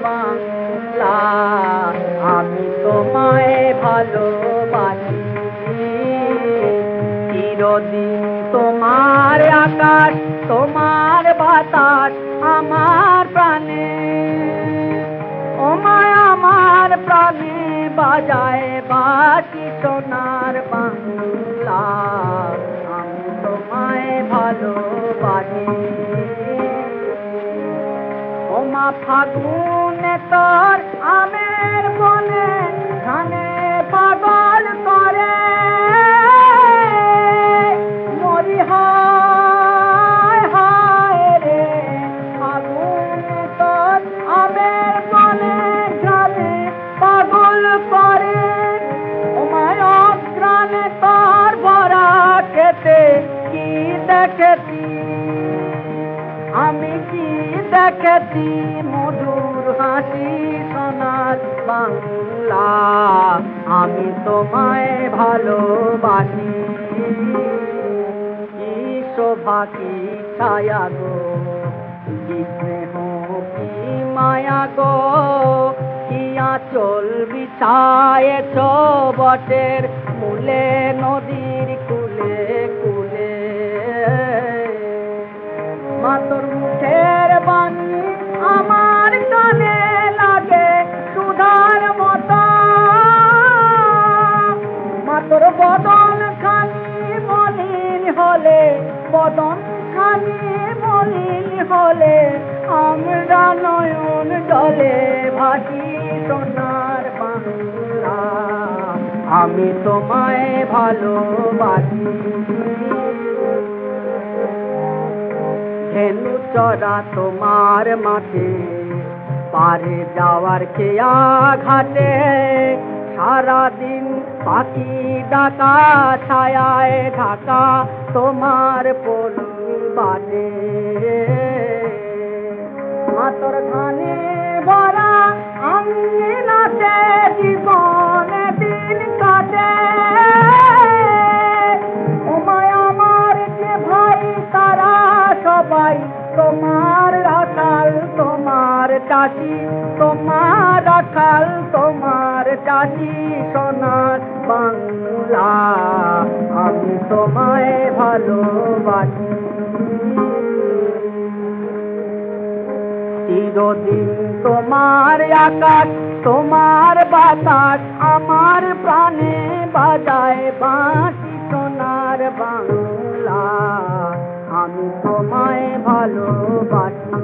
বাংলা আমি তোমায় ভালোবাসি চিরদিন তোমার আকাশ তোমার বাতাস আমার প্রাণে ও মায়া আমার প্রাণে বাজায় বাঁশি সোনার বাংলা আমি তোমায় ভালোবাসি ও মা ফাগুনে তোর আমের বনে ধানে পাগল করে মরি হায় হায় রে ফাগুনে তোর আমের বনে ধানে পাগল করে ও মায় অগ্রানে তোর ভরা খেতে কি দেখেছি আমি কি দেখেছি মধুর হাসি সোনার বাংলা আমি তোমায় ভালোবাসি কি শোভা কি ছায়া গো কি স্নেহ কি মায়া গো কি আঁচল বিছায়েছ বটের মূলে নদীর কুলে কুলে মা তোর মুখের বাণী আমার কানে লাগে সুধার মতো মা তোর বদন খানি মলিন হলে বদন খানি মলিন হলে আমরা নয়ন জলে ভাসি সোনার বাংলা আমি তোমায় ভালোবাসি ধেনু চড়া তোমার মাঠে পারে যাওয়ার খেয়া ঘাটে সারাদিন পাখি ডাকা ছায়ায় ঢাকা তোমার পলুর বাটে মাতর ধানে ভরা আঙ্গিনাতে জীবনে দিন কাটে সবাই তোমার রাখাল তোমার চাষি তোমার রাখাল তোমার চাষি সোনার বাংলা আমি তোমায় ভালোবাসি চিরদিন তোমার আকাশ তোমার বাতাস আমার প্রাণে বাজায় বাঁশি সোনার বাংলা আমি তোমায় ভালোবাসি।